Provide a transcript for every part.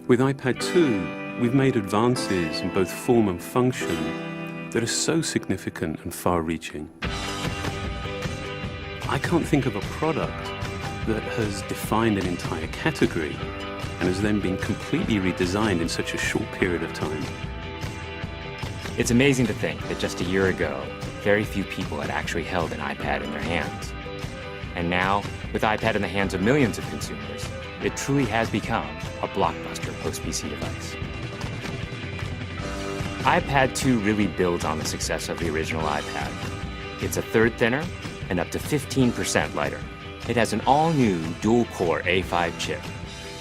With iPad 2, we've made advances in both form and function that are so significant and far-reaching. I can't think of a product that has defined an entire category and has then been completely redesigned in such a short period of time. It's amazing to think that just a year ago, very few people had actually held an iPad in their hands. And now, with iPad in the hands of millions of consumers, it truly has become a blockbuster post-PC device. iPad 2 really builds on the success of the original iPad. It's a third thinner and up to 15% lighter. It has an all-new dual-core A5 chip,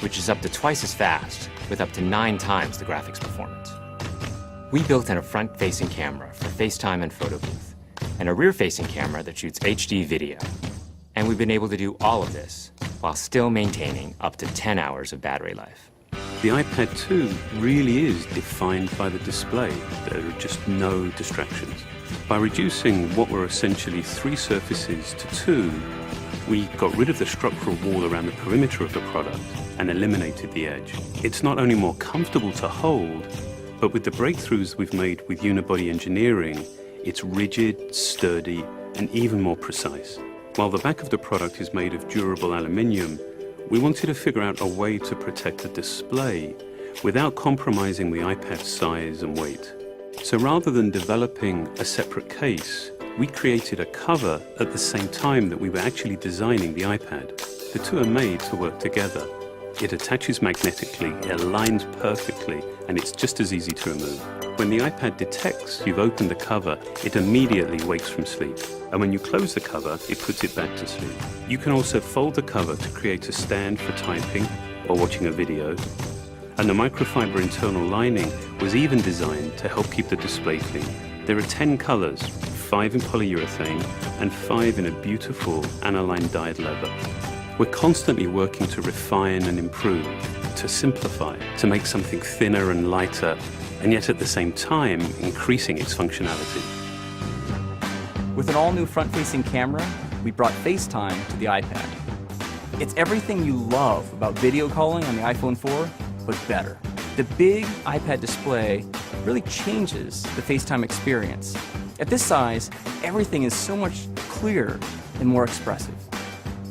which is up to twice as fast, with up to 9 times the graphics performance. We built in a front-facing camera for FaceTime and photo booth, and a rear-facing camera that shoots HD video. And we've been able to do all of this while still maintaining up to 10 hours of battery life. The iPad 2 really is defined by the display. There are just no distractions. By reducing what were essentially 3 surfaces to 2, we got rid of the structural wall around the perimeter of the product and eliminated the edge. It's not only more comfortable to hold, but with the breakthroughs we've made with unibody engineering, it's rigid, sturdy, and even more precise. While the back of the product is made of durable aluminium, we wanted to figure out a way to protect the display without compromising the iPad's size and weight. So rather than developing a separate case, we created a cover at the same time that we were actually designing the iPad. The two are made to work together. It attaches magnetically, it aligns perfectly, and it's just as easy to remove. When the iPad detects you've opened the cover, it immediately wakes from sleep. And when you close the cover, it puts it back to sleep. You can also fold the cover to create a stand for typing or watching a video. And the microfiber internal lining was even designed to help keep the display clean. There are 10 colors, 5 in polyurethane and 5 in a beautiful aniline dyed leather. We're constantly working to refine and improve, to simplify, to make something thinner and lighter, and yet at the same time, increasing its functionality. With an all-new front-facing camera, we brought FaceTime to the iPad. It's everything you love about video calling on the iPhone 4, but better. The big iPad display really changes the FaceTime experience. At this size, everything is so much clearer and more expressive.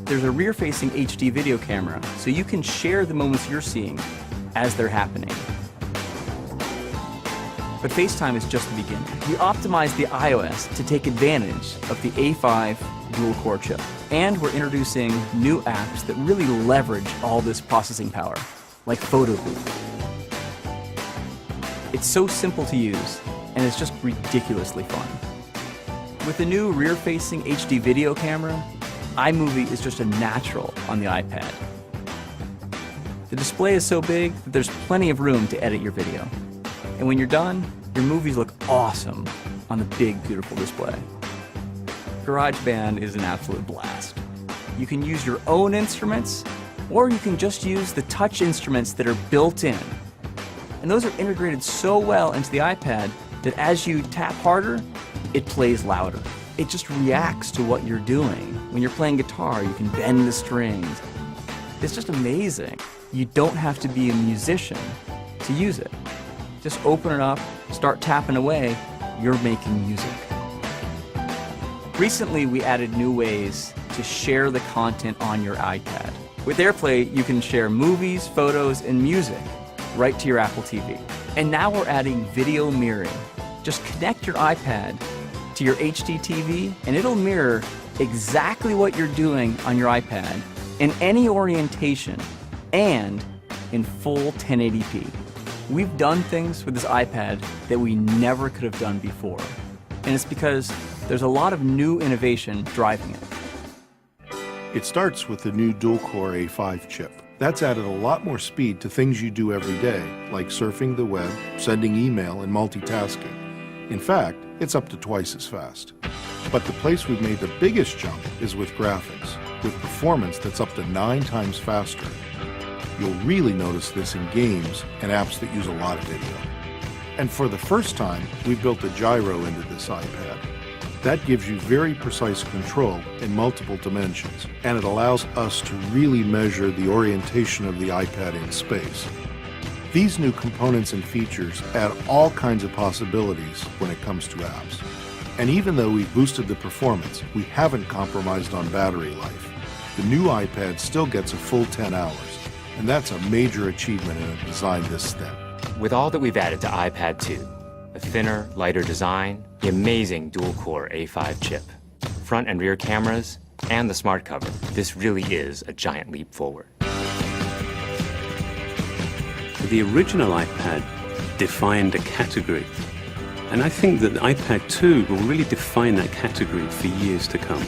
There's a rear-facing HD video camera, so you can share the moments you're seeing as they're happening. But FaceTime is just the beginning. We optimized the iOS to take advantage of the A5 dual-core chip. And we're introducing new apps that really leverage all this processing power, like Photo Booth. It's so simple to use, and it's just ridiculously fun. With the new rear-facing HD video camera, iMovie is just a natural on the iPad. The display is so big that there's plenty of room to edit your video. And when you're done, your movies look awesome on the big, beautiful display. GarageBand is an absolute blast. You can use your own instruments, or you can just use the touch instruments that are built in. And those are integrated so well into the iPad that as you tap harder, it plays louder. It just reacts to what you're doing. When you're playing guitar, you can bend the strings. It's just amazing. You don't have to be a musician to use it. Just open it up, start tapping away, you're making music. Recently, we added new ways to share the content on your iPad. With AirPlay, you can share movies, photos, and music right to your Apple TV. And now we're adding video mirroring. Just connect your iPad to your HD TV, and it'll mirror exactly what you're doing on your iPad in any orientation and in full 1080p. We've done things with this iPad that we never could have done before, and it's because there's a lot of new innovation driving it. It starts with the new dual-core A5 chip. That's added a lot more speed to things you do every day, like surfing the web, sending email, and multitasking. In fact, it's up to twice as fast. But the place we've made the biggest jump is with graphics, with performance that's up to 9 times faster. You'll really notice this in games and apps that use a lot of video. And for the first time, we built a gyro into this iPad. That gives you very precise control in multiple dimensions, and it allows us to really measure the orientation of the iPad in space. These new components and features add all kinds of possibilities when it comes to apps. And even though we've boosted the performance, we haven't compromised on battery life. The new iPad still gets a full 10 hours, and that's a major achievement in a design this thin. With all that we've added to iPad 2, a thinner, lighter design, the amazing dual-core A5 chip, front and rear cameras, and the smart cover, this really is a giant leap forward. The original iPad defined a category, and I think that iPad 2 will really define that category for years to come.